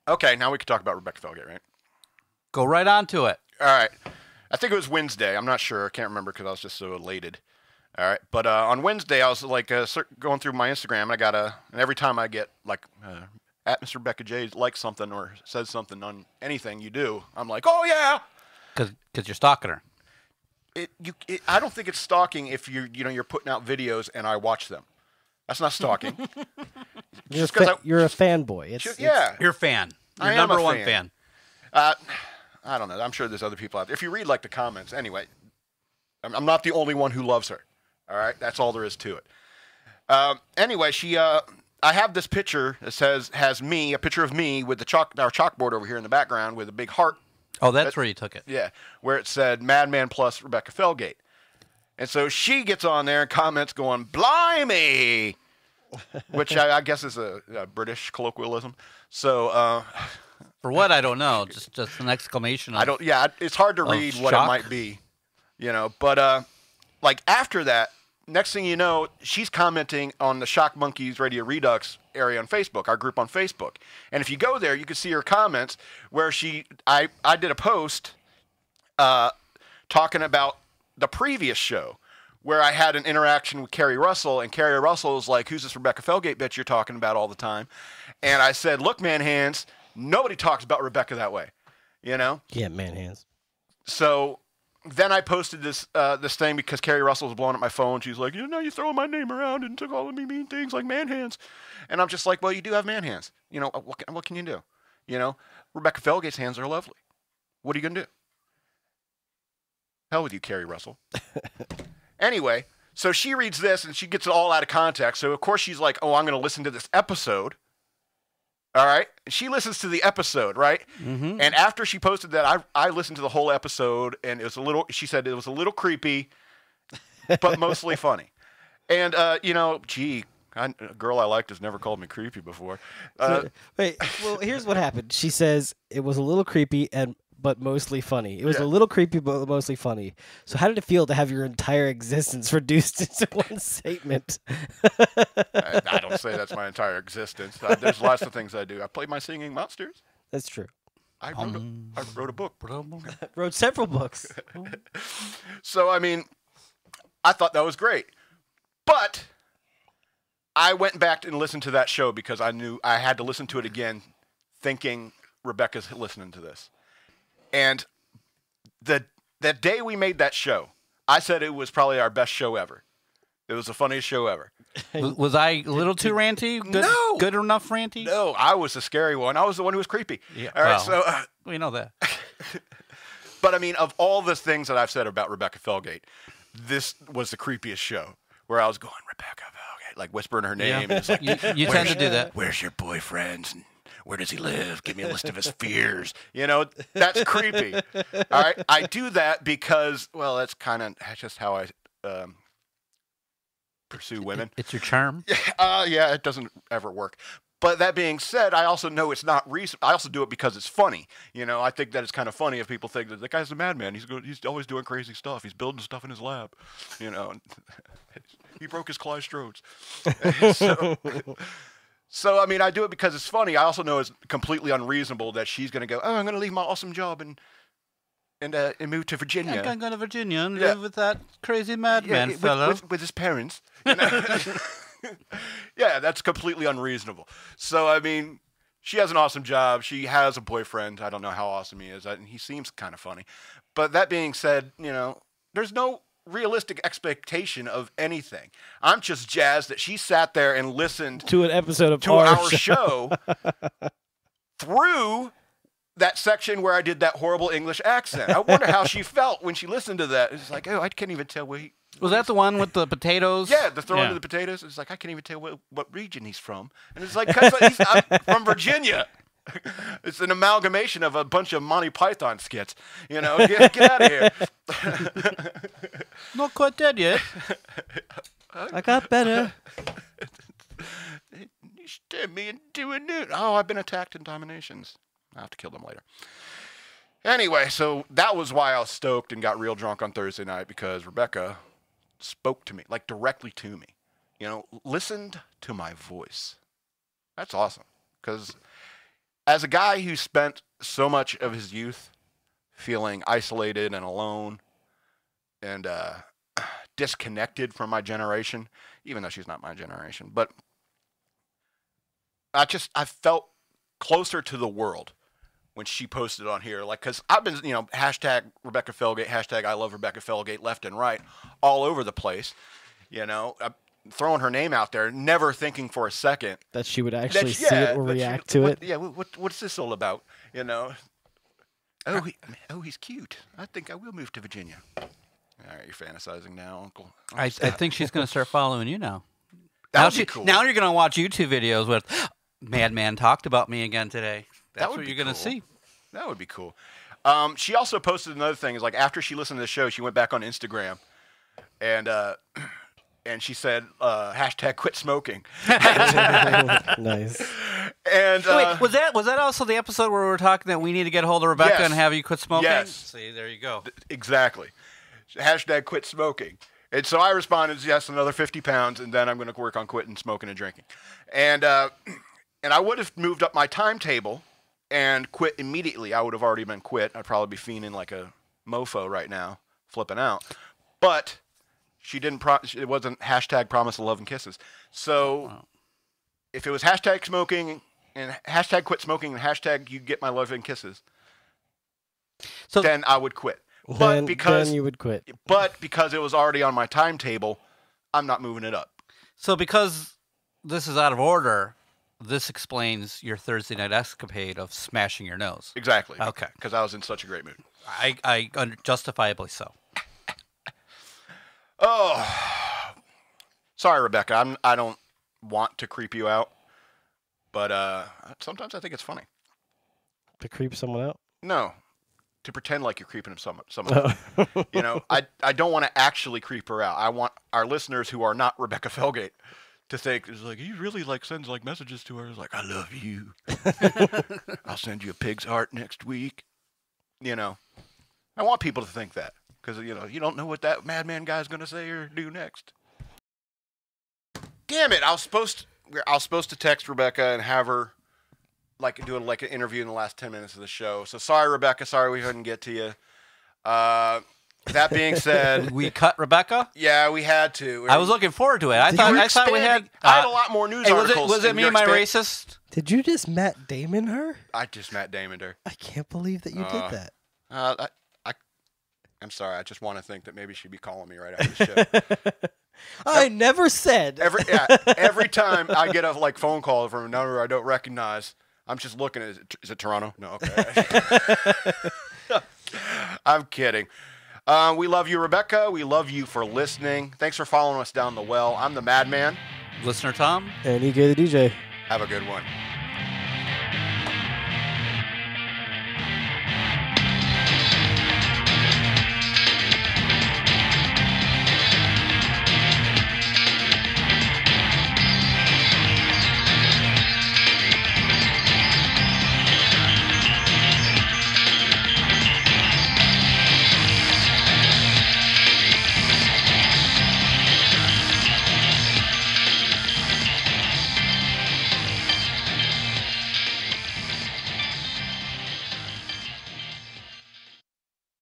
Okay, now we can talk about Rebecca Felgate, right? Go right on to it. All right. I think it was Wednesday. I'm not sure. I can't remember because I was just so elated. All right. But on Wednesday, I was like going through my Instagram, and and every time I get like at Mr. Rebecca J likes something or says something on anything you do, I'm like, oh yeah. Because you're stalking her. I don't think it's stalking if you're putting out videos and I watch them. That's not stalking. You're a fanboy. You're a fan. You're I am number a one fan. I don't know. I'm sure there's other people out there. If you read like the comments, anyway, I'm not the only one who loves her. All right, that's all there is to it. Anyway, I have this picture that has a picture of me with our chalkboard over here in the background with a big heart. Oh, that's where you took it. Yeah, where it said Madman plus Rebecca Felgate. And so she gets on there and comments going, "Blimey," which I guess is a British colloquialism. So for what I don't know, just an exclamation. It's hard to read what it might be, But like after that, next thing you know, she's commenting on the Shock Monkeys Radio Redux area on Facebook, our group on Facebook. And if you go there, you can see her comments where I did a post talking about the previous show where I had an interaction with Carrie Russell, and Carrie Russell was like, "Who's this Rebecca Felgate bitch you're talking about all the time?" And I said, "Look, man hands, nobody talks about Rebecca that way, Yeah, man hands. So then I posted this thing because Carrie Russell was blowing up my phone. She's like, you're throwing my name around and took all of me mean things like man hands. And I'm just like, well, you do have man hands. What can you do? Rebecca Felgate's hands are lovely. What are you going to do? Hell with you, Carrie Russell. Anyway, so she reads this and she gets it all out of context. So, of course, she's like, oh, I'm going to listen to this episode. All right. And she listens to the episode, right? Mm-hmm. And after she posted that, I listened to the whole episode, and she said it was a little creepy, but mostly funny. And, a girl I liked has never called me creepy before. Here's what happened. She says it was a little creepy but mostly funny. It was a little creepy, but mostly funny. So how did it feel to have your entire existence reduced into one statement? I don't say that's my entire existence. There's lots of things I do. I play my singing monsters. That's true. I wrote a book. Wrote several books. So, I thought that was great. But I went back and listened to that show because I knew I had to listen to it again thinking Rebecca's listening to this. And that day we made that show, I said it was probably our best show ever. It was the funniest show ever. Was I a little too ranty? No. Good enough ranty? No, I was the scary one. I was the one who was creepy. Yeah, all right, so we know that. But of all the things that I've said about Rebecca Felgate, this was the creepiest show where I was going, Rebecca Felgate, like whispering her name. Yeah. And it's like, you tend to do that. Where's your boyfriend? Where does he live? Give me a list of his fears. That's creepy. All right. I do that because, well, that's just how I pursue women. It's your charm. Yeah, it doesn't ever work. But that being said, I also know it's not reason. I also do it because it's funny. I think that it's kind of funny if people think that the guy's a madman. He's always doing crazy stuff. He's building stuff in his lab. He broke his Clystrodes. So, I do it because it's funny. I also know it's completely unreasonable that she's going to go, oh, I'm going to leave my awesome job and move to Virginia. I'm going to go to Virginia and live with that crazy madman fellow. With his parents. Yeah, that's completely unreasonable. So, she has an awesome job. She has a boyfriend. I don't know how awesome he is. He seems kind of funny. But that being said, there's no realistic expectation of anything. I'm just jazzed that she sat there and listened to an episode of our show through that section where I did that horrible English accent. I wonder how she felt when she listened to that. It's like, oh, I can't even tell where he... Was that the one with the potatoes? Yeah, the throwing of the potatoes. It's like, I can't even tell what region he's from. And it's like, because I'm from Virginia. It's an amalgamation of a bunch of Monty Python skits. Get out of here. Not quite dead yet. I got better. You stabbed me and doing it. Oh, I've been attacked in dominations. I'll have to kill them later. Anyway, so that was why I was stoked and got real drunk on Thursday night, because Rebecca spoke to me, like directly to me. Listened to my voice. That's awesome. Because as a guy who spent so much of his youth feeling isolated and alone and disconnected from my generation, even though she's not my generation, but I felt closer to the world when she posted on here, like, because I've been, hashtag Rebecca Felgate, hashtag I love Rebecca Felgate, left and right, all over the place, I'm throwing her name out there, never thinking for a second that she would actually see it or react to it. Yeah, what's this all about? Oh, he's cute. I think I will move to Virginia. All right, you're fantasizing now, Uncle. I think she's going to start following you now. That would be cool. Now you're going to watch YouTube videos with Madman talked about me again today. That's what you're going to see. That would be cool. She also posted another thing. Is like after she listened to the show, she went back on Instagram, and she said hashtag quit smoking. Nice. And wait, was that also the episode where we were talking that we need to get a hold of Rebecca and have you quit smoking? Yes. See, there you go. Exactly. Hashtag quit smoking. And so I responded, yes, another 50 pounds, and then I'm going to work on quitting smoking and drinking. And I would have moved up my timetable and quit immediately. I would have already been quit. I'd probably be fiending like a mofo right now, flipping out. But she didn't. It wasn't hashtag promise of love and kisses. So if it was hashtag smoking and hashtag quit smoking and hashtag you get my love and kisses, then I would quit. But then you would quit. But because it was already on my timetable, I'm not moving it up. So because this is out of order, this explains your Thursday night escapade of smashing your nose. Exactly. Okay. Because I was in such a great mood. Justifiably so. Oh, sorry, Rebecca. I don't want to creep you out, but sometimes I think it's funny. To creep someone out? No. To pretend like you're creeping someone out. I don't want to actually creep her out. I want our listeners who are not Rebecca Felgate to think it's like he really sends messages to her. It's like, I love you. I'll send you a pig's heart next week. I want people to think that because you don't know what that Madman guy's going to say or do next. Damn it! I was supposed to text Rebecca and have her do an interview in the last 10 minutes of the show. So sorry, Rebecca. Sorry we couldn't get to you. That being said, we cut Rebecca. Yeah, we had to. I was looking forward to it. I thought we had. I had a lot more news articles. Was it me, my racist? Did you just Matt Damon her? I just Matt Damoned her. I can't believe that you did that. I'm sorry. I just want to think that maybe she'd be calling me right after the show. I never said. Every time I get a phone call from a number I don't recognize, I'm just looking at it. Is it Toronto? No, okay. I'm kidding. We love you, Rebecca. We love you for listening. Thanks for following us down the well. I'm the Madman. Listener Tom. And EK the DJ. Have a good one.